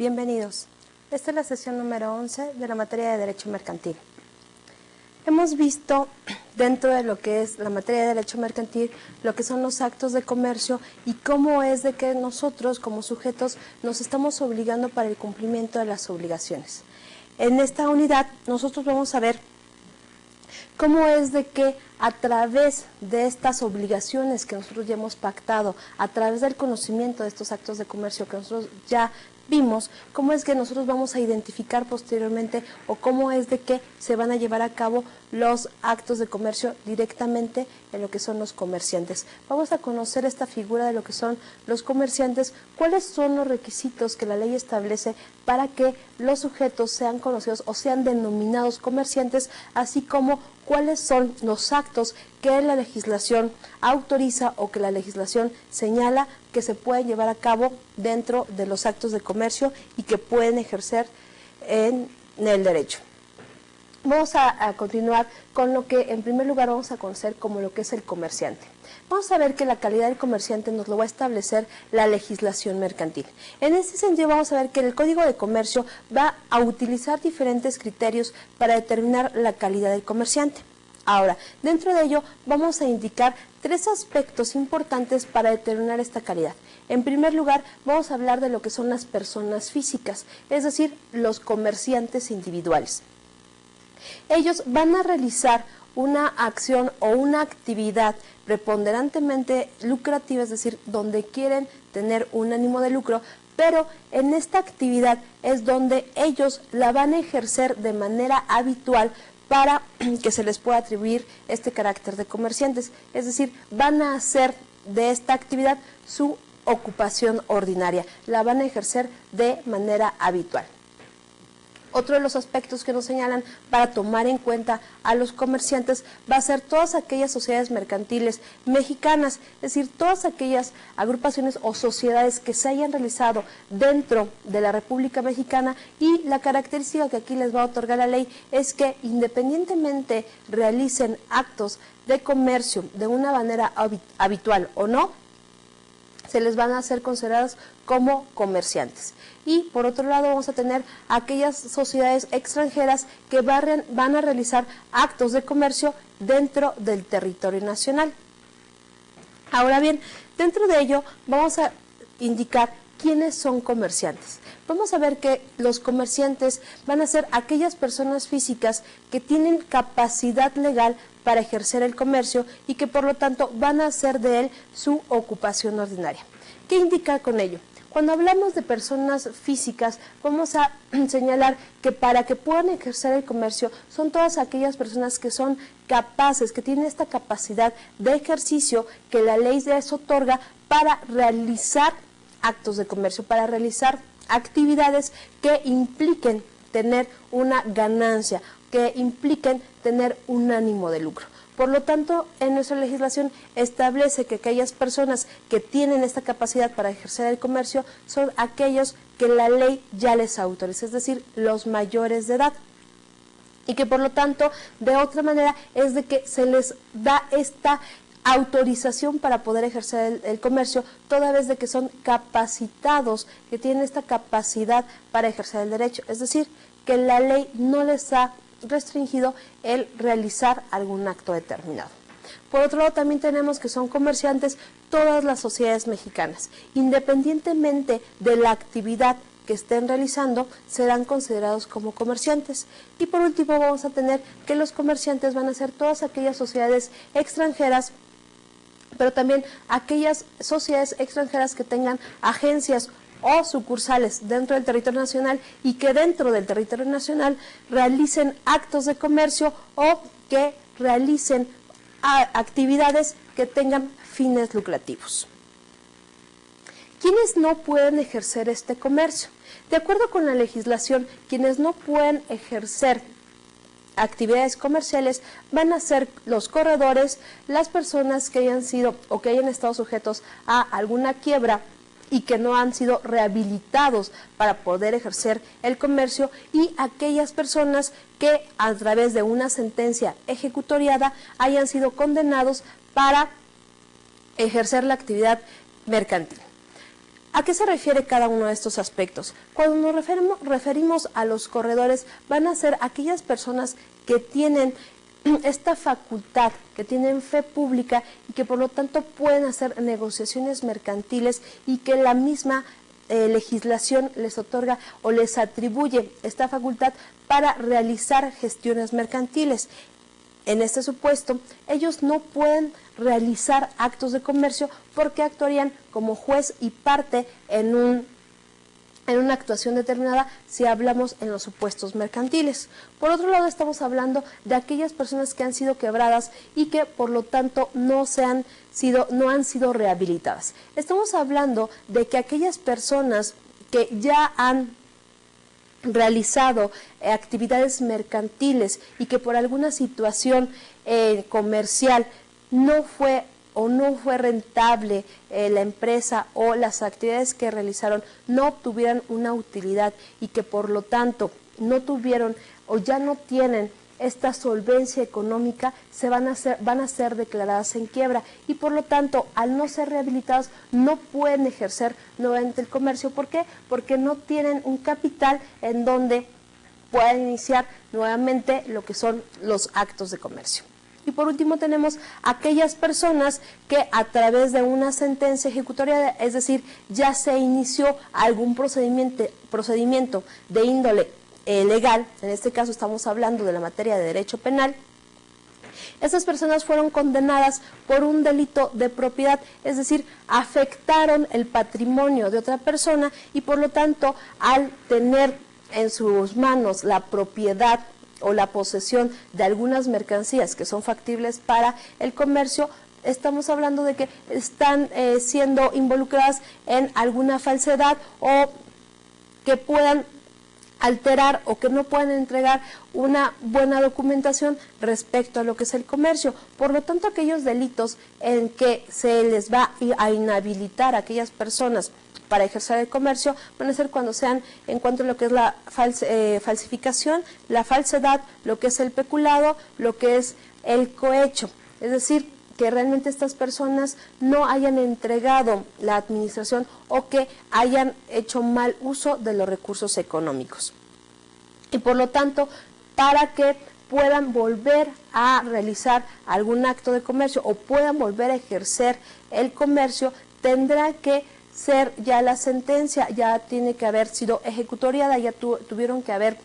Bienvenidos. Esta es la sesión número 11 de la materia de Derecho Mercantil. Hemos visto dentro de lo que es la materia de Derecho Mercantil lo que son los actos de comercio y cómo es de que nosotros como sujetos nos estamos obligando para el cumplimiento de las obligaciones. En esta unidad nosotros vamos a ver cómo es de que a través de estas obligaciones que nosotros ya hemos pactado, a través del conocimiento de estos actos de comercio que nosotros ya vimos, cómo es que nosotros vamos a identificar posteriormente o cómo es de que se van a llevar a cabo los actos de comercio directamente en lo que son los comerciantes. Vamos a conocer esta figura de lo que son los comerciantes, cuáles son los requisitos que la ley establece para que los sujetos sean conocidos o sean denominados comerciantes, así como cuáles son los actos que la legislación autoriza o que la legislación señala que se pueden llevar a cabo dentro de los actos de comercio y que pueden ejercer en el derecho. Vamos a continuar con lo que en primer lugar vamos a conocer como lo que es el comerciante. Vamos a ver que la calidad del comerciante nos lo va a establecer la legislación mercantil. En este sentido vamos a ver que el Código de Comercio va a utilizar diferentes criterios para determinar la calidad del comerciante. Ahora, dentro de ello vamos a indicar tres aspectos importantes para determinar esta calidad. En primer lugar, vamos a hablar de lo que son las personas físicas, es decir, los comerciantes individuales. Ellos van a realizar una acción o una actividad preponderantemente lucrativa, es decir, donde quieren tener un ánimo de lucro, pero en esta actividad es donde ellos la van a ejercer de manera habitual para que se les pueda atribuir este carácter de comerciantes, es decir, van a hacer de esta actividad su ocupación ordinaria, la van a ejercer de manera habitual. Otro de los aspectos que nos señalan para tomar en cuenta a los comerciantes va a ser todas aquellas sociedades mercantiles mexicanas, es decir, todas aquellas agrupaciones o sociedades que se hayan realizado dentro de la República Mexicana, y la característica que aquí les va a otorgar la ley es que independientemente realicen actos de comercio de una manera habitual o no, se les van a ser considerados como comerciantes. Y por otro lado vamos a tener aquellas sociedades extranjeras que van a realizar actos de comercio dentro del territorio nacional. Ahora bien, dentro de ello vamos a indicar quiénes son comerciantes. Vamos a ver que los comerciantes van a ser aquellas personas físicas que tienen capacidad legal para ejercer el comercio y que por lo tanto van a hacer de él su ocupación ordinaria. ¿Qué indica con ello? Cuando hablamos de personas físicas, vamos a señalar que para que puedan ejercer el comercio son todas aquellas personas que son capaces, que tienen esta capacidad de ejercicio que la ley les otorga para realizar actos de comercio, para realizar actividades que impliquen tener una ganancia, que impliquen tener un ánimo de lucro. Por lo tanto, en nuestra legislación establece que aquellas personas que tienen esta capacidad para ejercer el comercio son aquellos que la ley ya les autoriza, es decir, los mayores de edad. Y que por lo tanto, de otra manera, es de que se les da esta autorización para poder ejercer el comercio, toda vez de que son capacitados, que tienen esta capacidad para ejercer el derecho. Es decir, que la ley no les ha restringido el realizar algún acto determinado. Por otro lado, también tenemos que son comerciantes todas las sociedades mexicanas, independientemente de la actividad que estén realizando, serán considerados como comerciantes. Y por último vamos a tener que los comerciantes van a ser todas aquellas sociedades extranjeras, pero también aquellas sociedades extranjeras que tengan agencias o sucursales dentro del territorio nacional y que dentro del territorio nacional realicen actos de comercio o que realicen actividades que tengan fines lucrativos. ¿Quiénes no pueden ejercer este comercio? De acuerdo con la legislación, quienes no pueden ejercer actividades comerciales van a ser los corredores, las personas que hayan sido o que hayan estado sujetos a alguna quiebra y que no han sido rehabilitados para poder ejercer el comercio, y aquellas personas que a través de una sentencia ejecutoriada hayan sido condenados para ejercer la actividad mercantil. ¿A qué se refiere cada uno de estos aspectos? Cuando nos referimos a los corredores, van a ser aquellas personas que tienen esta facultad, que tienen fe pública y que por lo tanto pueden hacer negociaciones mercantiles y que la misma legislación les otorga o les atribuye esta facultad para realizar gestiones mercantiles. En este supuesto, ellos no pueden realizar actos de comercio porque actuarían como juez y parte en una actuación determinada si hablamos en los supuestos mercantiles. Por otro lado, estamos hablando de aquellas personas que han sido quebradas y que por lo tanto no han sido rehabilitadas. Estamos hablando de que aquellas personas que ya han realizado actividades mercantiles y que por alguna situación comercial no fue rentable la empresa o las actividades que realizaron no obtuvieran una utilidad y que por lo tanto no tuvieron o ya no tienen esta solvencia económica, van a ser declaradas en quiebra y por lo tanto al no ser rehabilitados no pueden ejercer nuevamente el comercio. ¿Por qué? Porque no tienen un capital en donde puedan iniciar nuevamente lo que son los actos de comercio. Y por último tenemos aquellas personas que a través de una sentencia ejecutoria, es decir, ya se inició algún procedimiento de índole legal, en este caso estamos hablando de la materia de derecho penal, estas personas fueron condenadas por un delito de propiedad, es decir, afectaron el patrimonio de otra persona y por lo tanto al tener en sus manos la propiedad o la posesión de algunas mercancías que son factibles para el comercio, estamos hablando de que están siendo involucradas en alguna falsedad o que puedan alterar o que no puedan entregar una buena documentación respecto a lo que es el comercio. Por lo tanto, aquellos delitos en que se les va a inhabilitar a aquellas personas para ejercer el comercio van a ser cuando sean en cuanto a lo que es la falsificación, la falsedad, lo que es el peculado, lo que es el cohecho. Es decir, que realmente estas personas no hayan entregado la administración o que hayan hecho mal uso de los recursos económicos. Y por lo tanto, para que puedan volver a realizar algún acto de comercio o puedan volver a ejercer el comercio, tendrá que ser ya la sentencia, ya tiene que haber sido ejecutoriada, ya tuvieron que haber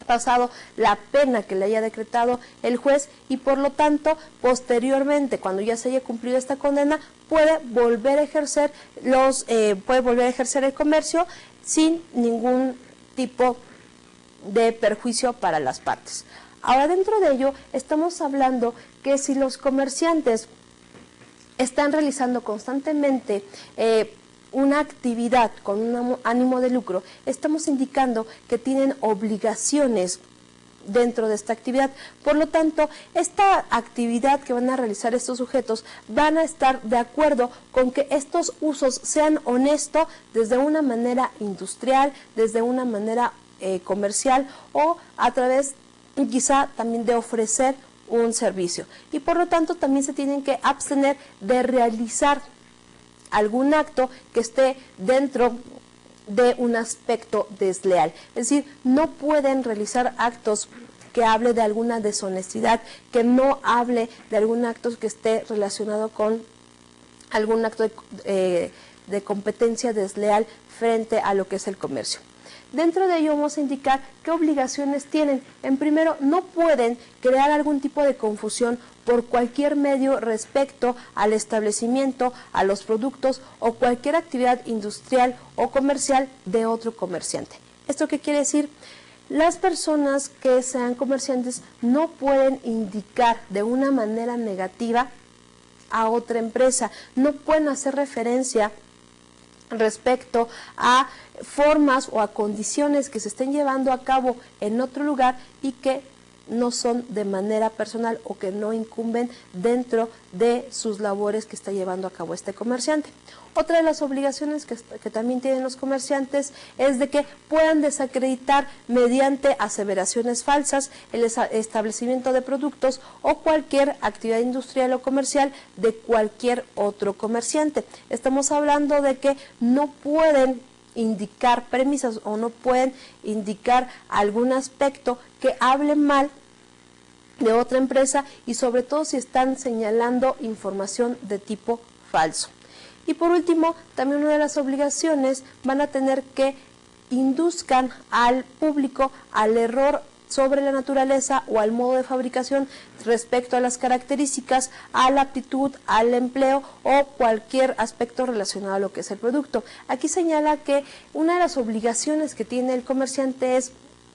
pasado la pena que le haya decretado el juez y por lo tanto posteriormente cuando ya se haya cumplido esta condena puede volver a ejercer el comercio sin ningún tipo de perjuicio para las partes. Ahora, dentro de ello estamos hablando que si los comerciantes están realizando constantemente una actividad con un ánimo de lucro, estamos indicando que tienen obligaciones dentro de esta actividad. Por lo tanto, esta actividad que van a realizar estos sujetos van a estar de acuerdo con que estos usos sean honestos desde una manera industrial, desde una manera comercial o a través quizá también de ofrecer un servicio. Y por lo tanto también se tienen que abstener de realizar algún acto que esté dentro de un aspecto desleal. Es decir, no pueden realizar actos que hable de alguna deshonestidad, que no hable de algún acto que esté relacionado con algún acto de competencia desleal frente a lo que es el comercio. Dentro de ello vamos a indicar qué obligaciones tienen. En primero, no pueden crear algún tipo de confusión por cualquier medio respecto al establecimiento, a los productos o cualquier actividad industrial o comercial de otro comerciante. ¿Esto qué quiere decir? Las personas que sean comerciantes no pueden indicar de una manera negativa a otra empresa, no pueden hacer referencia respecto a formas o a condiciones que se estén llevando a cabo en otro lugar y que no son de manera personal o que no incumben dentro de sus labores que está llevando a cabo este comerciante. Otra de las obligaciones que también tienen los comerciantes es de que puedan desacreditar mediante aseveraciones falsas el establecimiento de productos o cualquier actividad industrial o comercial de cualquier otro comerciante. Estamos hablando de que no pueden indicar premisas o no pueden indicar algún aspecto que hable mal de otra empresa y sobre todo si están señalando información de tipo falso. Y por último, también una de las obligaciones van a tener que induzcan al público al error sobre la naturaleza o al modo de fabricación respecto a las características, a la aptitud, al empleo o cualquier aspecto relacionado a lo que es el producto. Aquí señala que una de las obligaciones que tiene el comerciante es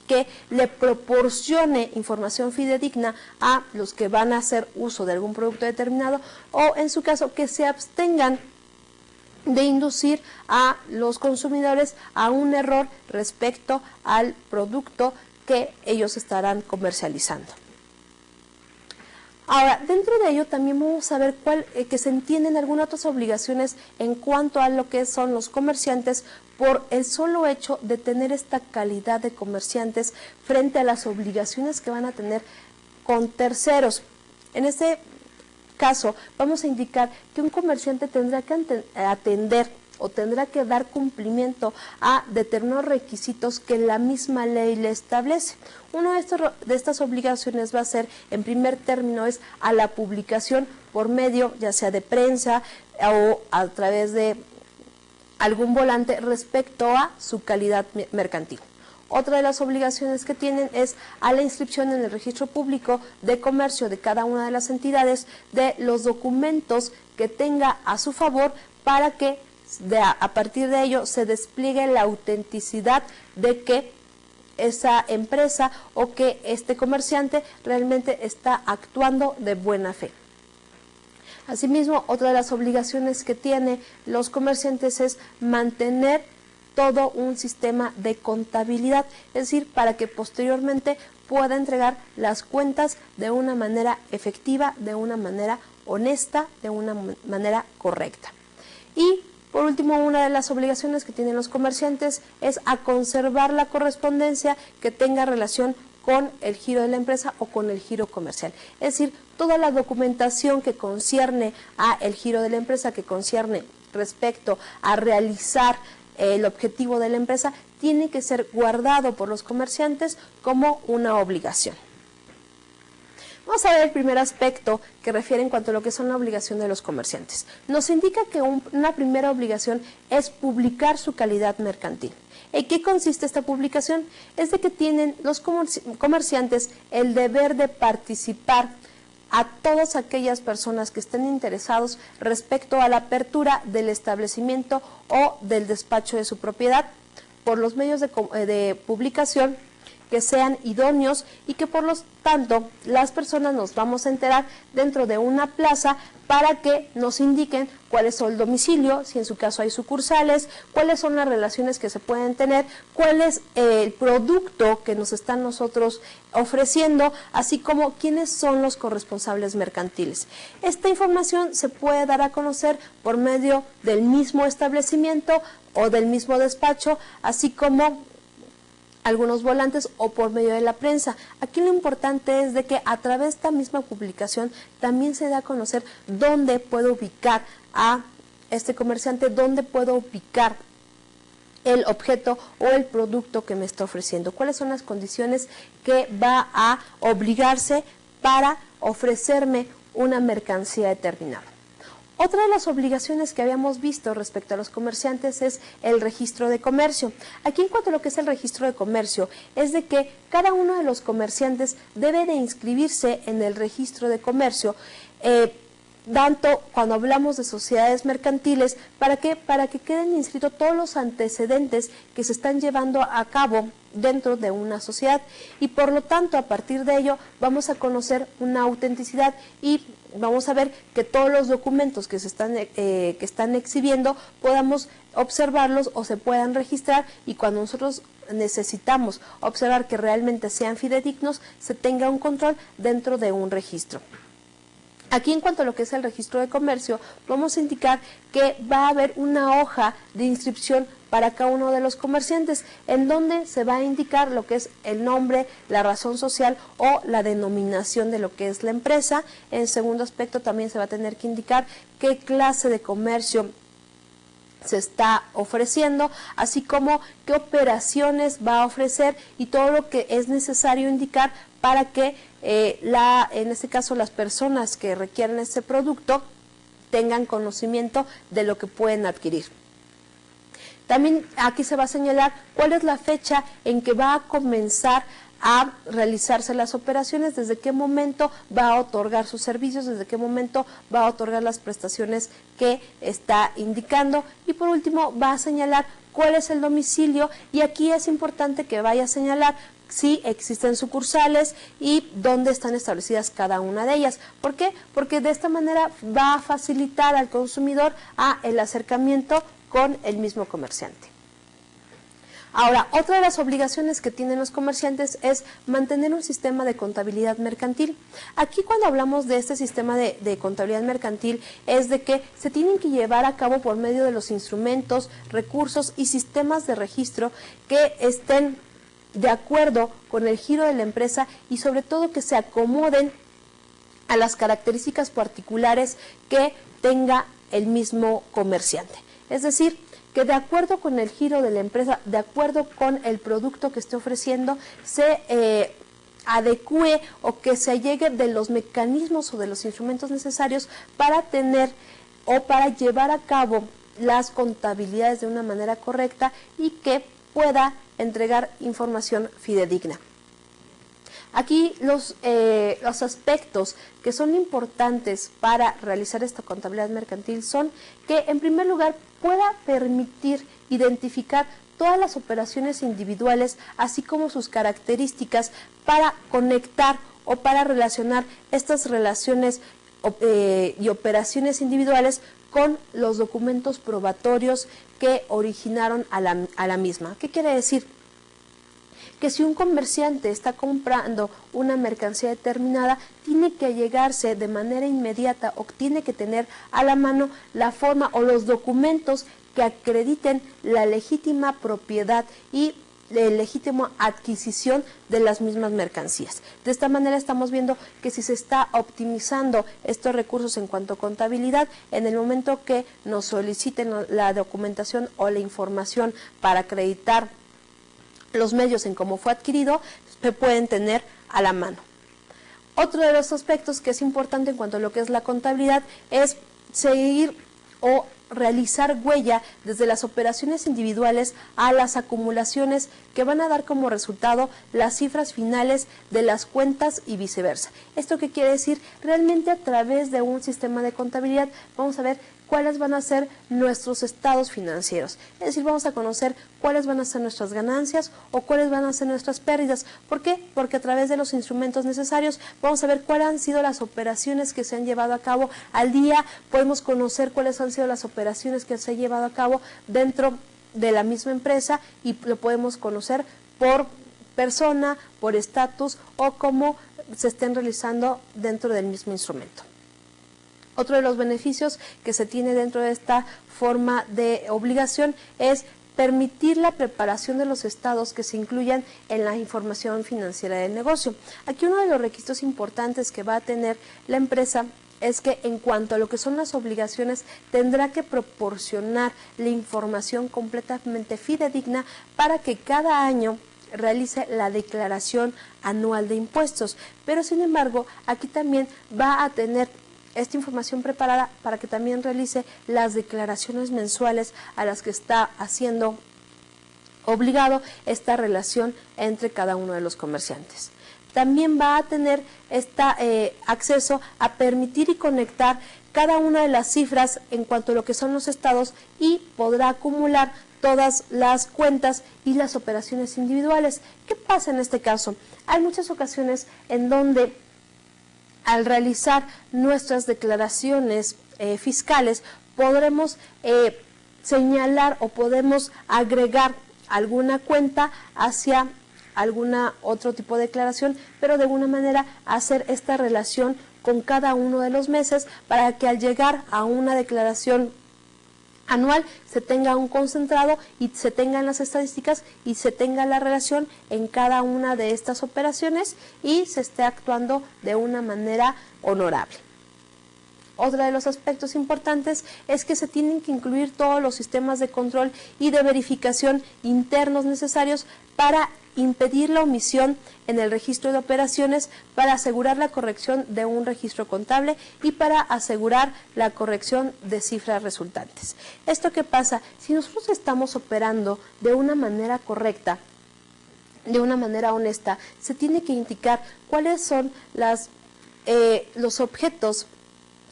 que le proporcione información fidedigna a los que van a hacer uso de algún producto determinado o en su caso que se abstengan de inducir a los consumidores a un error respecto al producto que ellos estarán comercializando. Ahora, dentro de ello también vamos a ver que se entienden algunas otras obligaciones en cuanto a lo que son los comerciantes por el solo hecho de tener esta calidad de comerciantes frente a las obligaciones que van a tener con terceros. En este caso, vamos a indicar que un comerciante tendrá que atender o tendrá que dar cumplimiento a determinados requisitos que la misma ley le establece. Una de estas obligaciones va a ser, en primer término, es a la publicación por medio, ya sea de prensa o a través de algún volante respecto a su calidad mercantil. Otra de las obligaciones que tienen es a la inscripción en el registro público de comercio de cada una de las entidades de los documentos que tenga a su favor para que a partir de ello se despliegue la autenticidad de que esa empresa o que este comerciante realmente está actuando de buena fe. Asimismo, otra de las obligaciones que tienen los comerciantes es mantener todo un sistema de contabilidad, es decir, para que posteriormente pueda entregar las cuentas de una manera efectiva, de una manera honesta, de una manera correcta. Y por último, una de las obligaciones que tienen los comerciantes es a conservar la correspondencia que tenga relación con el giro de la empresa o con el giro comercial. Es decir, toda la documentación que concierne a el giro de la empresa, que concierne respecto a realizar el objetivo de la empresa, tiene que ser guardado por los comerciantes como una obligación. Vamos a ver el primer aspecto que refiere en cuanto a lo que son la obligación de los comerciantes. Nos indica que una primera obligación es publicar su calidad mercantil. ¿En qué consiste esta publicación? Es de que tienen los comerciantes el deber de participar a todas aquellas personas que estén interesados respecto a la apertura del establecimiento o del despacho de su propiedad por los medios de publicación que sean idóneos y que por lo tanto las personas nos vamos a enterar dentro de una plaza para que nos indiquen cuál es el domicilio, si en su caso hay sucursales, cuáles son las relaciones que se pueden tener, cuál es el producto que nos están nosotros ofreciendo, así como quiénes son los corresponsables mercantiles. Esta información se puede dar a conocer por medio del mismo establecimiento o del mismo despacho, así como algunos volantes o por medio de la prensa. Aquí lo importante es de que a través de esta misma publicación también se da a conocer dónde puedo ubicar a este comerciante, dónde puedo ubicar el objeto o el producto que me está ofreciendo, cuáles son las condiciones que va a obligarse para ofrecerme una mercancía determinada. Otra de las obligaciones que habíamos visto respecto a los comerciantes es el registro de comercio. Aquí en cuanto a lo que es el registro de comercio, es de que cada uno de los comerciantes debe de inscribirse en el registro de comercio tanto cuando hablamos de sociedades mercantiles, ¿para qué? Para que queden inscritos todos los antecedentes que se están llevando a cabo dentro de una sociedad, y por lo tanto a partir de ello vamos a conocer una autenticidad y vamos a ver que todos los documentos que están exhibiendo podamos observarlos o se puedan registrar, y cuando nosotros necesitamos observar que realmente sean fidedignos, se tenga un control dentro de un registro. Aquí, en cuanto a lo que es el registro de comercio, vamos a indicar que va a haber una hoja de inscripción para cada uno de los comerciantes, en donde se va a indicar lo que es el nombre, la razón social o la denominación de lo que es la empresa. En segundo aspecto, también se va a tener que indicar qué clase de comercio se está ofreciendo, así como qué operaciones va a ofrecer y todo lo que es necesario indicar para que en este caso las personas que requieren este producto tengan conocimiento de lo que pueden adquirir. También aquí se va a señalar cuál es la fecha en que va a comenzar a realizarse las operaciones, desde qué momento va a otorgar sus servicios, desde qué momento va a otorgar las prestaciones que está indicando, y por último va a señalar cuál es el domicilio, y aquí es importante que vaya a señalar si existen sucursales y dónde están establecidas cada una de ellas. ¿Por qué? Porque de esta manera va a facilitar al consumidor el acercamiento con el mismo comerciante. Ahora, otra de las obligaciones que tienen los comerciantes es mantener un sistema de contabilidad mercantil. Aquí, cuando hablamos de este sistema de contabilidad mercantil, es de que se tienen que llevar a cabo por medio de los instrumentos, recursos y sistemas de registro que estén de acuerdo con el giro de la empresa, y sobre todo que se acomoden a las características particulares que tenga el mismo comerciante. Es decir, que de acuerdo con el giro de la empresa, de acuerdo con el producto que esté ofreciendo, se adecue o que se llegue de los mecanismos o de los instrumentos necesarios para tener o para llevar a cabo las contabilidades de una manera correcta y que pueda entregar información fidedigna. Aquí los aspectos que son importantes para realizar esta contabilidad mercantil son que, en primer lugar, pueda permitir identificar todas las operaciones individuales, así como sus características, para conectar o para relacionar estas relaciones y operaciones individuales con los documentos probatorios que originaron a la misma. ¿Qué quiere decir? Que si un comerciante está comprando una mercancía determinada, tiene que llegarse de manera inmediata o tiene que tener a la mano la forma o los documentos que acrediten la legítima propiedad y la legítima adquisición de las mismas mercancías. De esta manera estamos viendo que si se está optimizando estos recursos en cuanto a contabilidad, en el momento que nos soliciten la documentación o la información para acreditar los medios en cómo fue adquirido, se pueden tener a la mano. Otro de los aspectos que es importante en cuanto a lo que es la contabilidad es seguir o realizar huella desde las operaciones individuales a las acumulaciones que van a dar como resultado las cifras finales de las cuentas y viceversa. ¿Esto qué quiere decir? Realmente, a través de un sistema de contabilidad vamos a ver cuáles van a ser nuestros estados financieros. Es decir, vamos a conocer cuáles van a ser nuestras ganancias o cuáles van a ser nuestras pérdidas. ¿Por qué? Porque a través de los instrumentos necesarios vamos a ver cuáles han sido las operaciones que se han llevado a cabo al día, podemos conocer cuáles han sido las operaciones que se han llevado a cabo dentro de la misma empresa, y lo podemos conocer por persona, por estatus o cómo se estén realizando dentro del mismo instrumento. Otro de los beneficios que se tiene dentro de esta forma de obligación es permitir la preparación de los estados que se incluyan en la información financiera del negocio. Aquí uno de los requisitos importantes que va a tener la empresa es que, en cuanto a lo que son las obligaciones, tendrá que proporcionar la información completamente fidedigna para que cada año realice la declaración anual de impuestos. Pero, sin embargo, aquí también va a tener esta información preparada para que también realice las declaraciones mensuales a las que está haciendo obligado esta relación entre cada uno de los comerciantes. también va a tener acceso a permitir y conectar cada una de las cifras en cuanto a lo que son los estados y podrá acumular todas las cuentas y las operaciones individuales. ¿Qué pasa en este caso? Hay muchas ocasiones en donde al realizar nuestras declaraciones fiscales podremos señalar o podemos agregar alguna cuenta hacia alguna otro tipo de declaración, pero de alguna manera hacer esta relación con cada uno de los meses para que al llegar a una declaración anual se tenga un concentrado y se tengan las estadísticas y se tenga la relación en cada una de estas operaciones y se esté actuando de una manera honorable. Otro de los aspectos importantes es que se tienen que incluir todos los sistemas de control y de verificación internos necesarios para impedir la omisión en el registro de operaciones, para asegurar la corrección de un registro contable y para asegurar la corrección de cifras resultantes. ¿Esto qué pasa? Si nosotros estamos operando de una manera correcta, de una manera honesta, se tiene que indicar cuáles son los objetos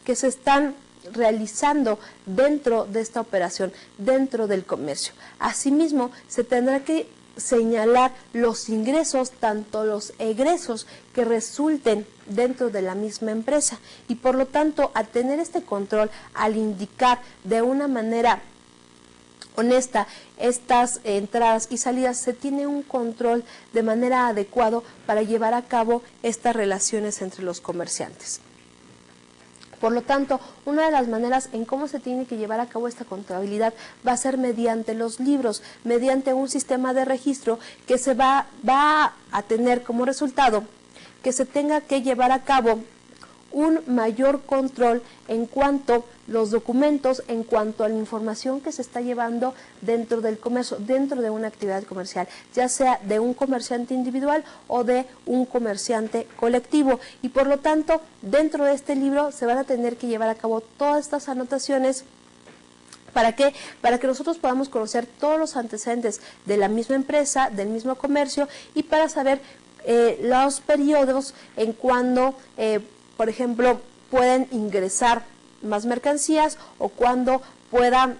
que se están realizando dentro de esta operación, dentro del comercio. Asimismo, se tendrá que señalar los ingresos, tanto los egresos que resulten dentro de la misma empresa y por lo tanto, al tener este control, al indicar de una manera honesta estas entradas y salidas, se tiene un control de manera adecuado para llevar a cabo estas relaciones entre los comerciantes. Por lo tanto, una de las maneras en cómo se tiene que llevar a cabo esta contabilidad va a ser mediante los libros, mediante un sistema de registro que se va a tener como resultado que se tenga que llevar a cabo un mayor control en cuanto a los documentos, en cuanto a la información que se está llevando dentro del comercio, dentro de una actividad comercial, ya sea de un comerciante individual o de un comerciante colectivo. Y por lo tanto, dentro de este libro se van a tener que llevar a cabo todas estas anotaciones. ¿Para qué? Para que nosotros podamos conocer todos los antecedentes de la misma empresa, del mismo comercio y para saber los periodos en cuando por ejemplo, pueden ingresar más mercancías o cuando pueda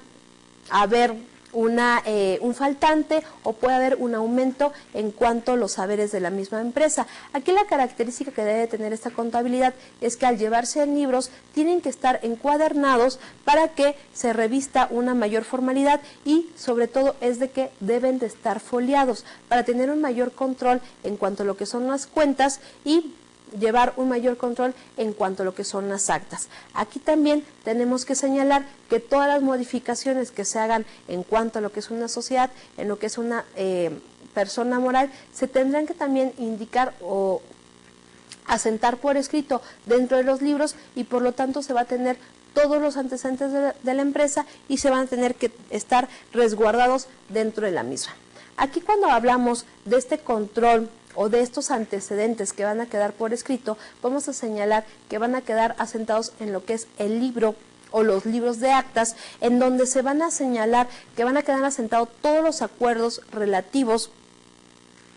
haber un faltante o puede haber un aumento en cuanto a los saberes de la misma empresa. Aquí la característica que debe tener esta contabilidad es que al llevarse en libros tienen que estar encuadernados para que se revista una mayor formalidad y sobre todo es de que deben de estar foliados para tener un mayor control en cuanto a lo que son las cuentas y llevar un mayor control en cuanto a lo que son las actas. Aquí también tenemos que señalar que todas las modificaciones que se hagan en cuanto a lo que es una sociedad, en lo que es una persona moral, se tendrán que también indicar o asentar por escrito dentro de los libros y por lo tanto se va a tener todos los antecedentes de la empresa y se van a tener que estar resguardados dentro de la misma. Aquí cuando hablamos de este control o de estos antecedentes que van a quedar por escrito, vamos a señalar que van a quedar asentados en lo que es el libro o los libros de actas, en donde se van a señalar que van a quedar asentados todos los acuerdos relativos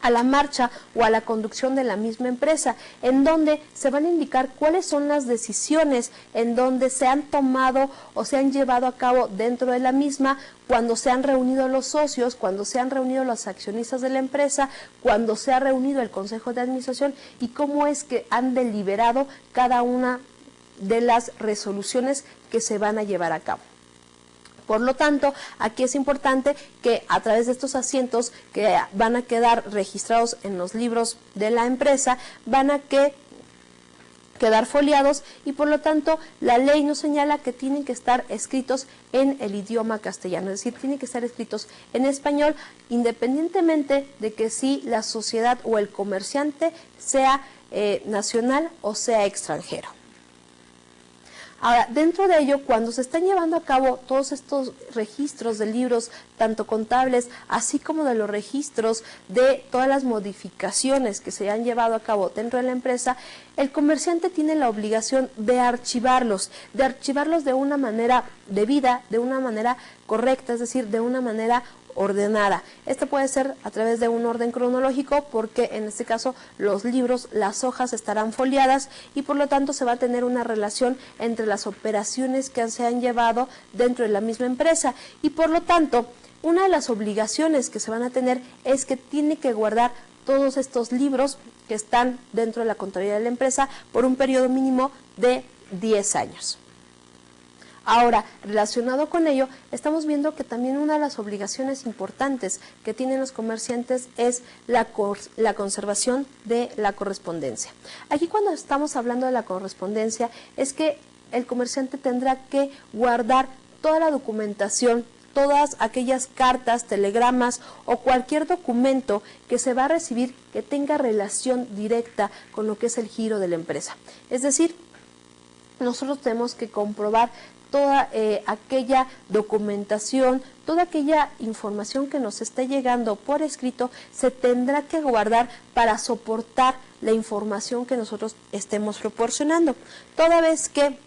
a la marcha o a la conducción de la misma empresa, en donde se van a indicar cuáles son las decisiones en donde se han tomado o se han llevado a cabo dentro de la misma, cuando se han reunido los socios, cuando se han reunido los accionistas de la empresa, cuando se ha reunido el consejo de administración y cómo es que han deliberado cada una de las resoluciones que se van a llevar a cabo. Por lo tanto, aquí es importante que a través de estos asientos que van a quedar registrados en los libros de la empresa, van a quedar foliados y por lo tanto la ley nos señala que tienen que estar escritos en el idioma castellano, es decir, tienen que estar escritos en español independientemente de que si la sociedad o el comerciante sea nacional o sea extranjero. Ahora, dentro de ello, cuando se están llevando a cabo todos estos registros de libros, tanto contables, así como de los registros de todas las modificaciones que se han llevado a cabo dentro de la empresa, el comerciante tiene la obligación de archivarlos de una manera debida, de una manera correcta, es decir, de una manera ordenada. Esto puede ser a través de un orden cronológico porque en este caso los libros, las hojas estarán foliadas y por lo tanto se va a tener una relación entre las operaciones que se han llevado dentro de la misma empresa y por lo tanto una de las obligaciones que se van a tener es que tiene que guardar todos estos libros que están dentro de la contabilidad de la empresa por un periodo mínimo de 10 años. Ahora, relacionado con ello, estamos viendo que también una de las obligaciones importantes que tienen los comerciantes es la conservación de la correspondencia. Aquí cuando estamos hablando de la correspondencia es que el comerciante tendrá que guardar toda la documentación, todas aquellas cartas, telegramas o cualquier documento que se va a recibir que tenga relación directa con lo que es el giro de la empresa. Es decir, nosotros tenemos que comprobar toda aquella documentación, toda aquella información que nos esté llegando por escrito, se tendrá que guardar para soportar la información que nosotros estemos proporcionando. Toda vez que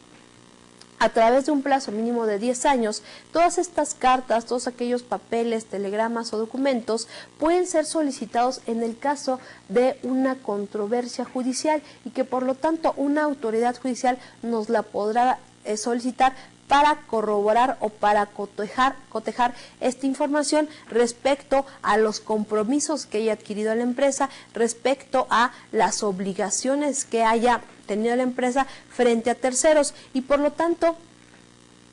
a través de un plazo mínimo de 10 años, todas estas cartas, todos aquellos papeles, telegramas o documentos pueden ser solicitados en el caso de una controversia judicial y que por lo tanto una autoridad judicial nos la podrá solicitar para corroborar o para cotejar esta información respecto a los compromisos que haya adquirido la empresa, respecto a las obligaciones que haya tenido la empresa frente a terceros y por lo tanto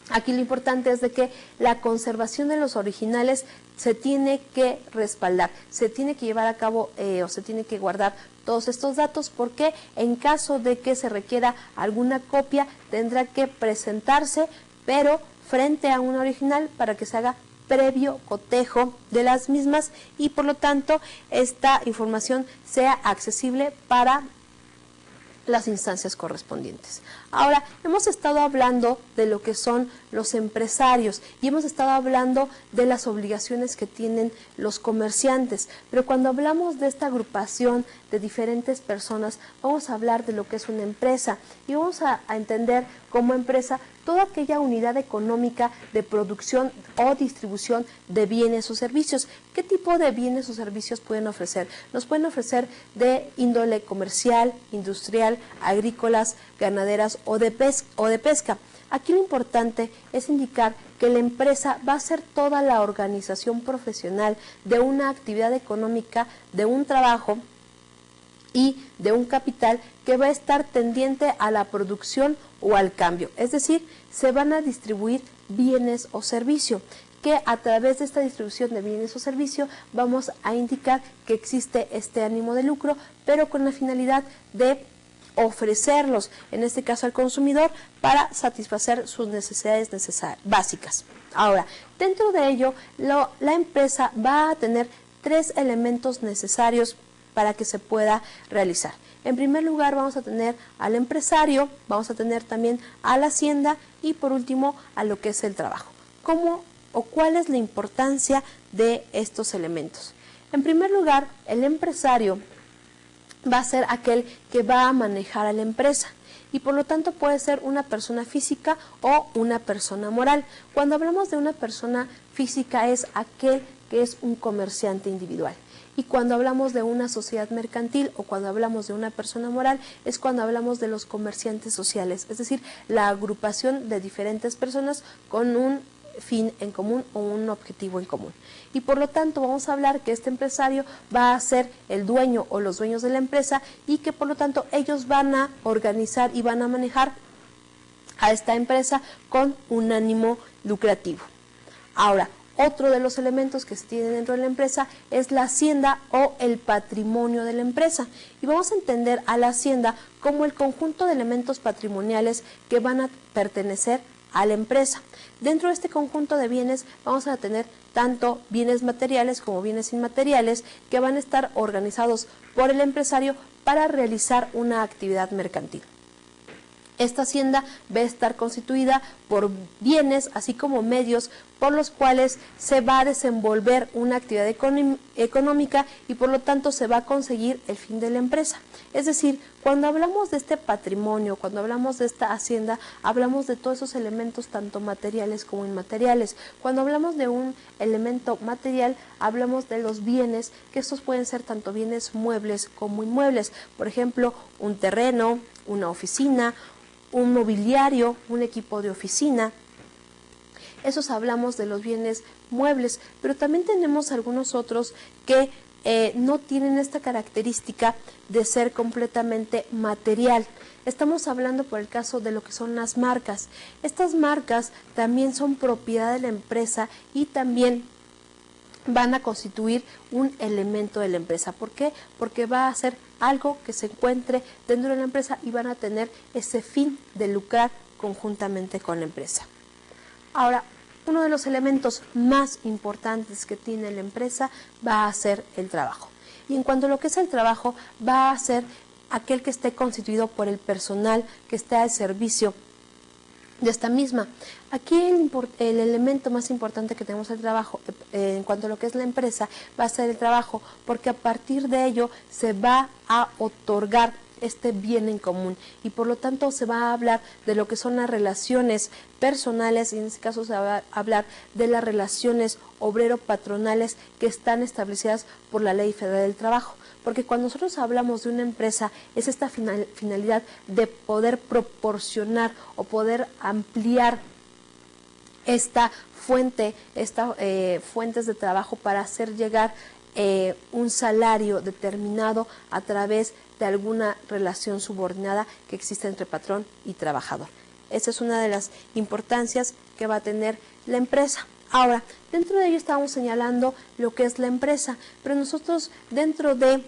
aquí lo importante es de que la conservación de los originales se tiene que respaldar, se tiene que llevar a cabo o se tiene que guardar todos estos datos porque en caso de que se requiera alguna copia tendrá que presentarse pero frente a un original para que se haga previo cotejo de las mismas y por lo tanto esta información sea accesible para las instancias correspondientes. Ahora, hemos estado hablando de lo que son los empresarios y hemos estado hablando de las obligaciones que tienen los comerciantes, pero cuando hablamos de esta agrupación de diferentes personas, vamos a hablar de lo que es una empresa y vamos a entender como empresa toda aquella unidad económica de producción o distribución de bienes o servicios. ¿Qué tipo de bienes o servicios pueden ofrecer? Nos pueden ofrecer de índole comercial, industrial, agrícolas, ganaderas o de pesca. Aquí lo importante es indicar que la empresa va a ser toda la organización profesional de una actividad económica, de un trabajo y de un capital que va a estar tendiente a la producción o al cambio. Es decir, se van a distribuir bienes o servicios que a través de esta distribución de bienes o servicios vamos a indicar que existe este ánimo de lucro, pero con la finalidad de ofrecerlos, en este caso al consumidor, para satisfacer sus necesidades básicas. Ahora, dentro de ello, la empresa va a tener 3 elementos necesarios para que se pueda realizar. En primer lugar vamos a tener al empresario, vamos a tener también a la hacienda y por último a lo que es el trabajo. ¿Cómo o cuál es la importancia de estos elementos? En primer lugar, el empresario va a ser aquel que va a manejar a la empresa y por lo tanto puede ser una persona física o una persona moral. Cuando hablamos de una persona física es aquel que es un comerciante individual. Y cuando hablamos de una sociedad mercantil o cuando hablamos de una persona moral es cuando hablamos de los comerciantes sociales, es decir, la agrupación de diferentes personas con un fin en común o un objetivo en común. Y por lo tanto vamos a hablar que este empresario va a ser el dueño o los dueños de la empresa y que por lo tanto ellos van a organizar y van a manejar a esta empresa con un ánimo lucrativo. Ahora, otro de los elementos que se tiene dentro de la empresa es la hacienda o el patrimonio de la empresa. Y vamos a entender a la hacienda como el conjunto de elementos patrimoniales que van a pertenecer a la empresa. Dentro de este conjunto de bienes vamos a tener tanto bienes materiales como bienes inmateriales que van a estar organizados por el empresario para realizar una actividad mercantil. Esta hacienda va a estar constituida por bienes, así como medios por los cuales se va a desenvolver una actividad económica y por lo tanto se va a conseguir el fin de la empresa. Es decir, cuando hablamos de este patrimonio, cuando hablamos de esta hacienda, hablamos de todos esos elementos tanto materiales como inmateriales. Cuando hablamos de un elemento material, hablamos de los bienes, que estos pueden ser tanto bienes muebles como inmuebles. Por ejemplo, un terreno, una oficina, un mobiliario, un equipo de oficina. Esos hablamos de los bienes muebles, pero también tenemos algunos otros que no tienen esta característica de ser completamente material. Estamos hablando por el caso de lo que son las marcas. Estas marcas también son propiedad de la empresa y también van a constituir un elemento de la empresa. ¿Por qué? Porque va a ser algo que se encuentre dentro de la empresa y van a tener ese fin de lucrar conjuntamente con la empresa. Ahora, uno de los elementos más importantes que tiene la empresa va a ser el trabajo. Y en cuanto a lo que es el trabajo, va a ser aquel que esté constituido por el personal que esté al servicio de esta misma. Aquí el elemento más importante que tenemos el trabajo, en cuanto a lo que es la empresa, va a ser el trabajo, porque a partir de ello se va a otorgar este bien en común y por lo tanto se va a hablar de lo que son las relaciones personales y en este caso se va a hablar de las relaciones obrero-patronales que están establecidas por la Ley Federal del Trabajo. Porque cuando nosotros hablamos de una empresa es esta finalidad de poder proporcionar o poder ampliar esta fuente, fuentes de trabajo para hacer llegar un salario determinado a través de alguna relación subordinada que existe entre patrón y trabajador. Esa es una de las importancias que va a tener la empresa. Ahora, dentro de ello estábamos señalando lo que es la empresa, pero nosotros dentro de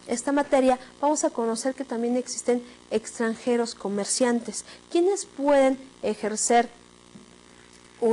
esta materia vamos a conocer que también existen extranjeros comerciantes, quienes pueden ejercer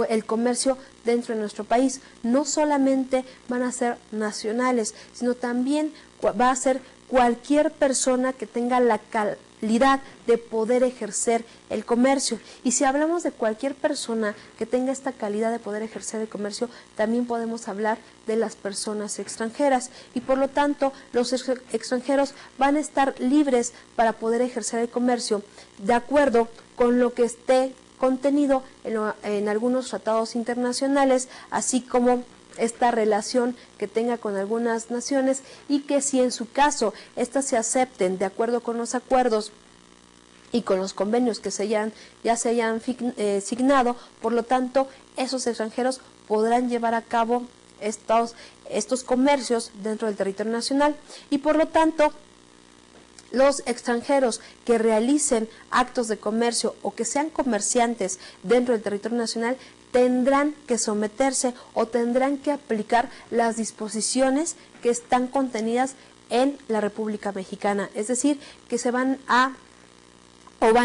el comercio dentro de nuestro país. No solamente van a ser nacionales, sino también va a ser cualquier persona que tenga la calidad de poder ejercer el comercio. Y si hablamos de cualquier persona que tenga esta calidad de poder ejercer el comercio, también podemos hablar de las personas extranjeras. Y por lo tanto, los extranjeros van a estar libres para poder ejercer el comercio de acuerdo con lo que esté contenido en algunos tratados internacionales, así como esta relación que tenga con algunas naciones y que si en su caso éstas se acepten de acuerdo con los acuerdos y con los convenios que ya se hayan signado, por lo tanto esos extranjeros podrán llevar a cabo estos comercios dentro del territorio nacional y por lo tanto los extranjeros que realicen actos de comercio o que sean comerciantes dentro del territorio nacional tendrán que someterse o tendrán que aplicar las disposiciones que están contenidas en la República Mexicana. Es decir, que van a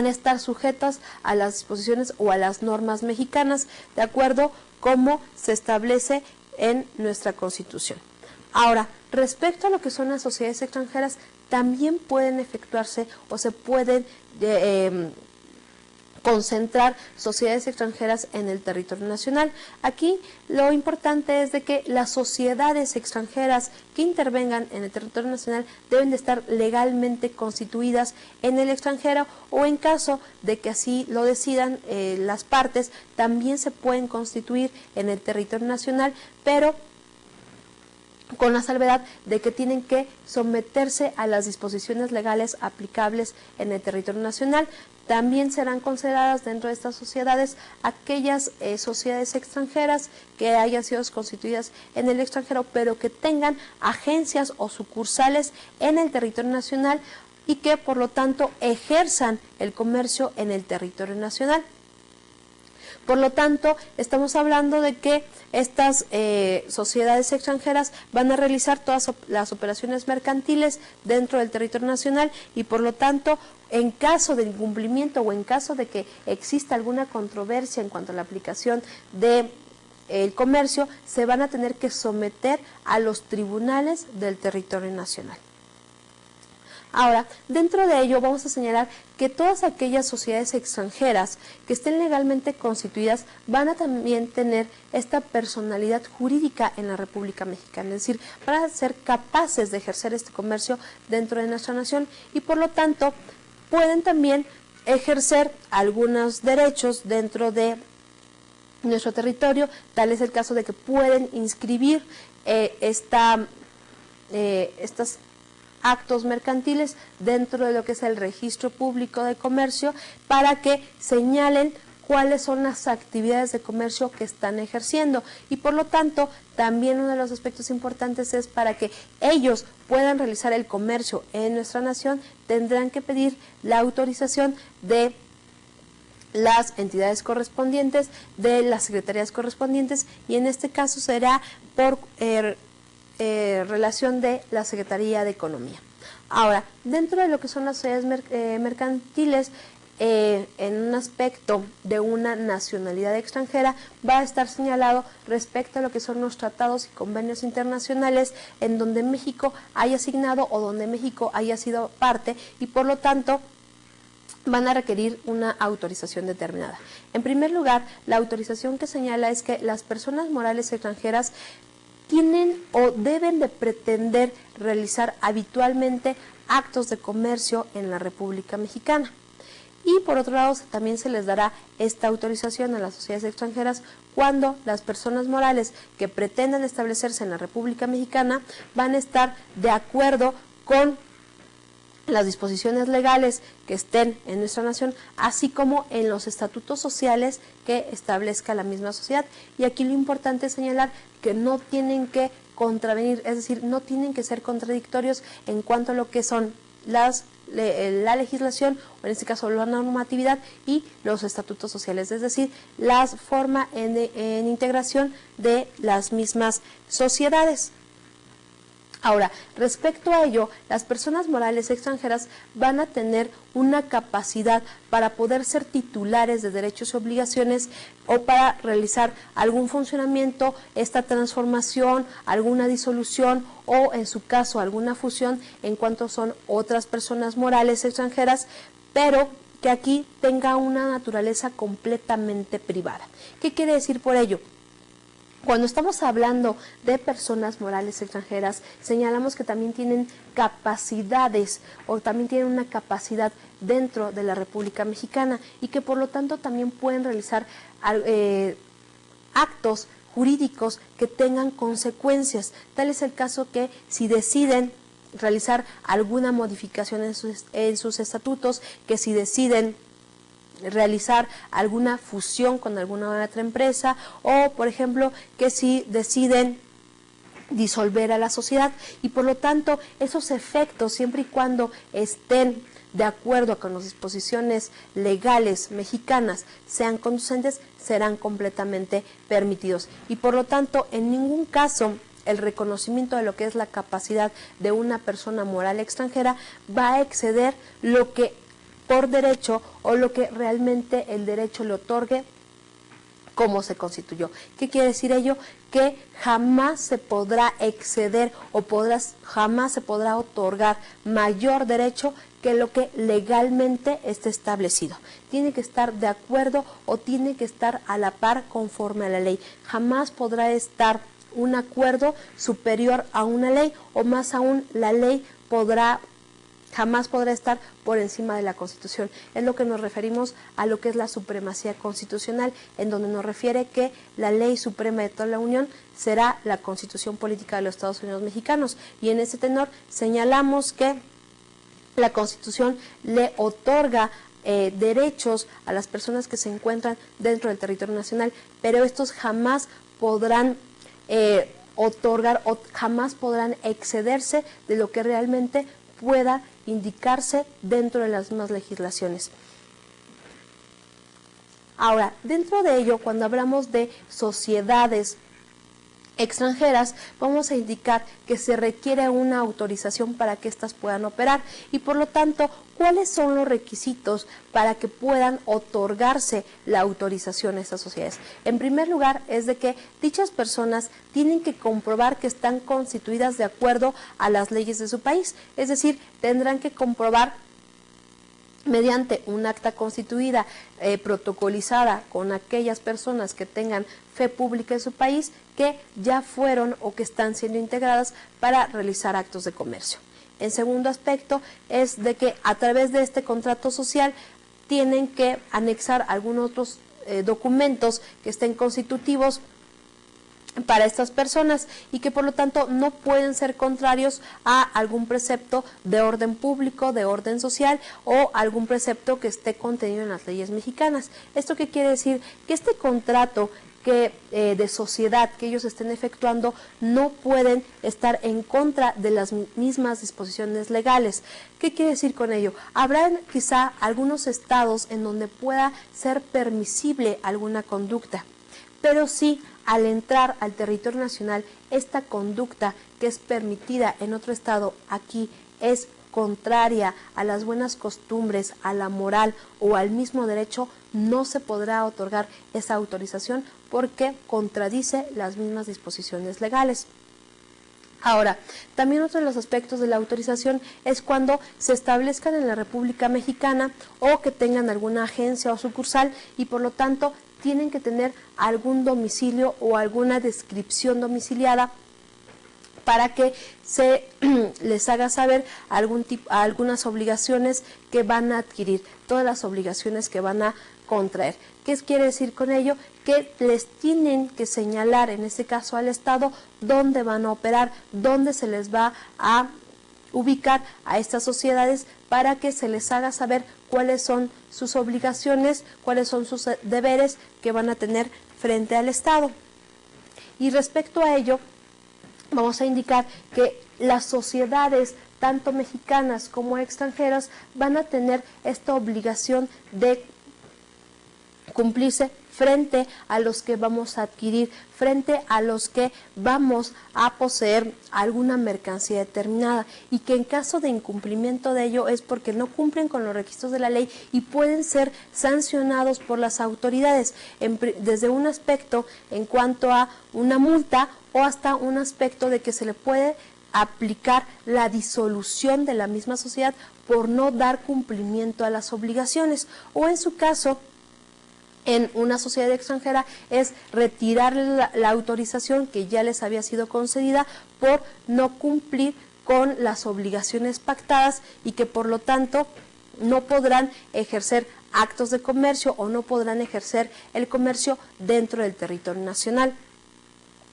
estar sujetas a las disposiciones o a las normas mexicanas de acuerdo como se establece en nuestra Constitución. Ahora, respecto a lo que son las sociedades extranjeras, también pueden efectuarse o se pueden concentrar sociedades extranjeras en el territorio nacional. Aquí lo importante es de que las sociedades extranjeras que intervengan en el territorio nacional deben de estar legalmente constituidas en el extranjero o en caso de que así lo decidan las partes, también se pueden constituir en el territorio nacional, pero con la salvedad de que tienen que someterse a las disposiciones legales aplicables en el territorio nacional. También serán consideradas dentro de estas sociedades aquellas sociedades extranjeras que hayan sido constituidas en el extranjero, pero que tengan agencias o sucursales en el territorio nacional y que por lo tanto ejerzan el comercio en el territorio nacional. Por lo tanto, estamos hablando de que estas sociedades extranjeras van a realizar todas las operaciones mercantiles dentro del territorio nacional y por lo tanto, en caso de incumplimiento o en caso de que exista alguna controversia en cuanto a la aplicación del comercio, se van a tener que someter a los tribunales del territorio nacional. Ahora, dentro de ello vamos a señalar que todas aquellas sociedades extranjeras que estén legalmente constituidas van a también tener esta personalidad jurídica en la República Mexicana, es decir, van a ser capaces de ejercer este comercio dentro de nuestra nación y por lo tanto pueden también ejercer algunos derechos dentro de nuestro territorio. Tal es el caso de que pueden inscribir estos actos mercantiles dentro de lo que es el registro público de comercio para que señalen cuáles son las actividades de comercio que están ejerciendo y por lo tanto también uno de los aspectos importantes es para que ellos puedan realizar el comercio en nuestra nación tendrán que pedir la autorización de las entidades correspondientes, de las secretarías correspondientes y en este caso será por relación de la Secretaría de Economía. Ahora, dentro de lo que son las sociedades mercantiles, en un aspecto de una nacionalidad extranjera va a estar señalado respecto a lo que son los tratados y convenios internacionales en donde México haya asignado o donde México haya sido parte y por lo tanto van a requerir una autorización determinada. En primer lugar, la autorización que señala es que las personas morales extranjeras tienen o deben de pretender realizar habitualmente actos de comercio en la República Mexicana. Y por otro lado, también se les dará esta autorización a las sociedades extranjeras cuando las personas morales que pretendan establecerse en la República Mexicana van a estar de acuerdo con las disposiciones legales que estén en nuestra nación, así como en los estatutos sociales que establezca la misma sociedad. Y aquí lo importante es señalar que no tienen que contravenir, es decir, no tienen que ser contradictorios en cuanto a lo que son la legislación, o en este caso la normatividad y los estatutos sociales, es decir, la forma en integración de las mismas sociedades. Ahora, respecto a ello, las personas morales extranjeras van a tener una capacidad para poder ser titulares de derechos y obligaciones o para realizar algún funcionamiento, esta transformación, alguna disolución o en su caso alguna fusión en cuanto son otras personas morales extranjeras, pero que aquí tenga una naturaleza completamente privada. ¿Qué quiere decir por ello? Cuando estamos hablando de personas morales extranjeras, señalamos que también tienen capacidades o también tienen una capacidad dentro de la República Mexicana y que por lo tanto también pueden realizar actos jurídicos que tengan consecuencias. Tal es el caso que si deciden realizar alguna modificación en sus estatutos, que si deciden realizar alguna fusión con alguna otra empresa o, por ejemplo, que si deciden disolver a la sociedad y por lo tanto esos efectos, siempre y cuando estén de acuerdo con las disposiciones legales mexicanas sean conducentes, serán completamente permitidos y por lo tanto en ningún caso el reconocimiento de lo que es la capacidad de una persona moral extranjera va a exceder lo que por derecho o lo que realmente el derecho le otorgue como se constituyó. ¿Qué quiere decir ello? Que jamás se podrá exceder o jamás se podrá otorgar mayor derecho que lo que legalmente esté establecido. Tiene que estar de acuerdo o tiene que estar a la par conforme a la ley. Jamás podrá estar un acuerdo superior a una ley o más aún la ley jamás podrá estar por encima de la Constitución. Es lo que nos referimos a lo que es la supremacía constitucional, en donde nos refiere que la ley suprema de toda la Unión será la Constitución Política de los Estados Unidos Mexicanos. Y en ese tenor señalamos que la Constitución le otorga derechos a las personas que se encuentran dentro del territorio nacional, pero estos jamás podrán otorgar o jamás podrán excederse de lo que realmente pueda indicarse dentro de las mismas legislaciones. Ahora, dentro de ello, cuando hablamos de sociedades extranjeras, vamos a indicar que se requiere una autorización para que éstas puedan operar y por lo tanto, ¿cuáles son los requisitos para que puedan otorgarse la autorización a estas sociedades? En primer lugar, es de que dichas personas tienen que comprobar que están constituidas de acuerdo a las leyes de su país, es decir, tendrán que comprobar mediante un acta constituida, protocolizada con aquellas personas que tengan fe pública en su país, que ya fueron o que están siendo integradas para realizar actos de comercio. En segundo aspecto es de que a través de este contrato social tienen que anexar algunos otros documentos que estén constitutivos para estas personas y que por lo tanto no pueden ser contrarios a algún precepto de orden público, de orden social o algún precepto que esté contenido en las leyes mexicanas. ¿Esto qué quiere decir? Que este contrato de sociedad que ellos estén efectuando no pueden estar en contra de las mismas disposiciones legales. ¿Qué quiere decir con ello? Habrá quizá algunos estados en donde pueda ser permisible alguna conducta, pero sí al entrar al territorio nacional, esta conducta que es permitida en otro estado aquí es contraria a las buenas costumbres, a la moral o al mismo derecho, no se podrá otorgar esa autorización porque contradice las mismas disposiciones legales. Ahora, también otro de los aspectos de la autorización es cuando se establezcan en la República Mexicana o que tengan alguna agencia o sucursal y por lo tanto tienen que tener algún domicilio o alguna descripción domiciliada para que se les haga saber algunas obligaciones que van a adquirir, todas las obligaciones que van a contraer. ¿Qué quiere decir con ello? Que les tienen que señalar, en este caso al Estado, dónde van a operar, dónde se les va a ubicar a estas sociedades para que se les haga saber cuáles son sus obligaciones, cuáles son sus deberes que van a tener frente al Estado. Y respecto a ello, vamos a indicar que las sociedades, tanto mexicanas como extranjeras, van a tener esta obligación de cumplirse frente a los que vamos a adquirir, frente a los que vamos a poseer alguna mercancía determinada y que en caso de incumplimiento de ello es porque no cumplen con los requisitos de la ley y pueden ser sancionados por las autoridades, desde un aspecto en cuanto a una multa o hasta un aspecto de que se le puede aplicar la disolución de la misma sociedad por no dar cumplimiento a las obligaciones o en su caso en una sociedad extranjera es retirarle la autorización que ya les había sido concedida por no cumplir con las obligaciones pactadas y que por lo tanto no podrán ejercer actos de comercio o no podrán ejercer el comercio dentro del territorio nacional.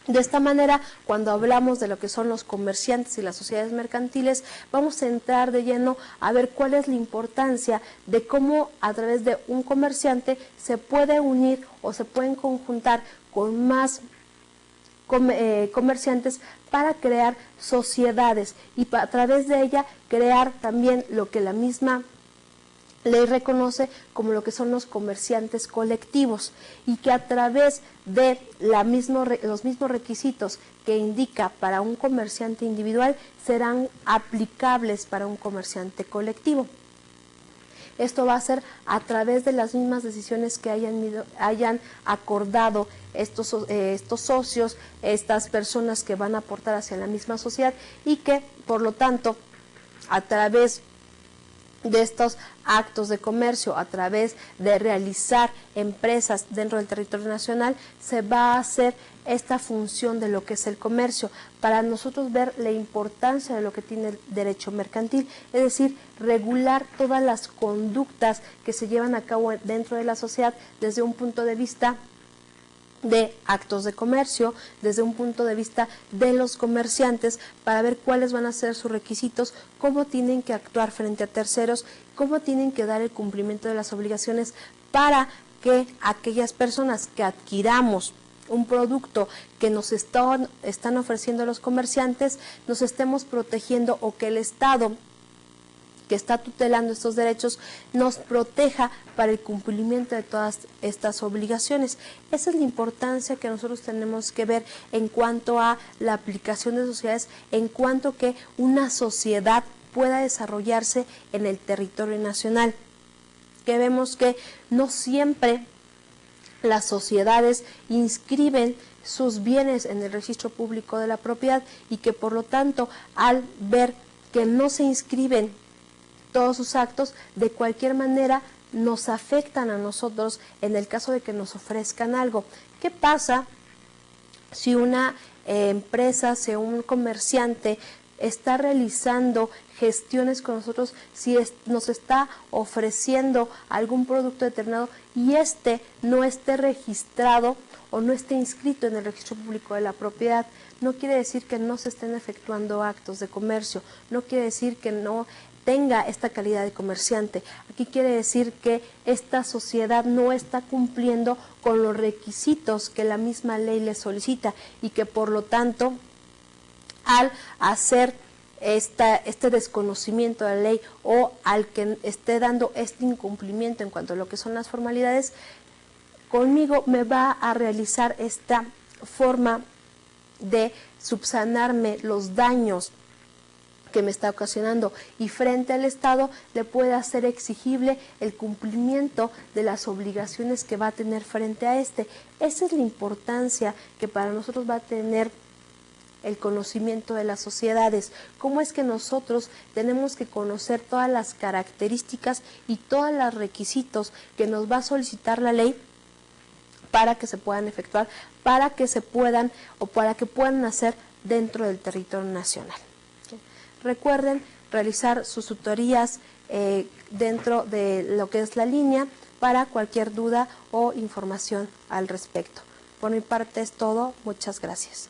De esta manera, cuando hablamos de lo que son los comerciantes y las sociedades mercantiles, vamos a entrar de lleno a ver cuál es la importancia de cómo a través de un comerciante se puede unir o se pueden conjuntar con más comerciantes para crear sociedades y a través de ella crear también lo que la misma ley reconoce como lo que son los comerciantes colectivos y que a través de los mismos requisitos que indica para un comerciante individual serán aplicables para un comerciante colectivo. Esto va a ser a través de las mismas decisiones que hayan acordado estos socios, estas personas que van a aportar hacia la misma sociedad y que, por lo tanto, a través de estos actos de comercio, a través de realizar empresas dentro del territorio nacional, se va a hacer esta función de lo que es el comercio, para nosotros ver la importancia de lo que tiene el derecho mercantil, es decir, regular todas las conductas que se llevan a cabo dentro de la sociedad desde un punto de vista de actos de comercio, desde un punto de vista de los comerciantes, para ver cuáles van a ser sus requisitos, cómo tienen que actuar frente a terceros, cómo tienen que dar el cumplimiento de las obligaciones para que aquellas personas que adquiramos un producto que nos están ofreciendo los comerciantes, nos estemos protegiendo o que el Estado que está tutelando estos derechos nos proteja para el cumplimiento de todas estas obligaciones. Esa es la importancia que nosotros tenemos que ver en cuanto a la aplicación de sociedades, en cuanto que una sociedad pueda desarrollarse en el territorio nacional. Que vemos que no siempre las sociedades inscriben sus bienes en el registro público de la propiedad y que por lo tanto al ver que no se inscriben todos sus actos, de cualquier manera nos afectan a nosotros en el caso de que nos ofrezcan algo. ¿Qué pasa si una empresa, si un comerciante está realizando gestiones con nosotros, si nos está ofreciendo algún producto determinado y no esté registrado o no esté inscrito en el registro público de la propiedad? No quiere decir que no se estén efectuando actos de comercio, no quiere decir que no tenga esta calidad de comerciante. Aquí quiere decir que esta sociedad no está cumpliendo con los requisitos que la misma ley le solicita y que por lo tanto al hacer este desconocimiento de la ley o al que esté dando este incumplimiento en cuanto a lo que son las formalidades, conmigo me va a realizar esta forma de subsanarme los daños que me está ocasionando y frente al Estado le puede hacer exigible el cumplimiento de las obligaciones que va a tener frente a este. Esa es la importancia que para nosotros va a tener el conocimiento de las sociedades. Cómo es que nosotros tenemos que conocer todas las características y todos los requisitos que nos va a solicitar la ley para que se puedan efectuar, para que se puedan o para que puedan hacer dentro del territorio nacional. Recuerden realizar sus tutorías dentro de lo que es la línea para cualquier duda o información al respecto. Por mi parte es todo. Muchas gracias.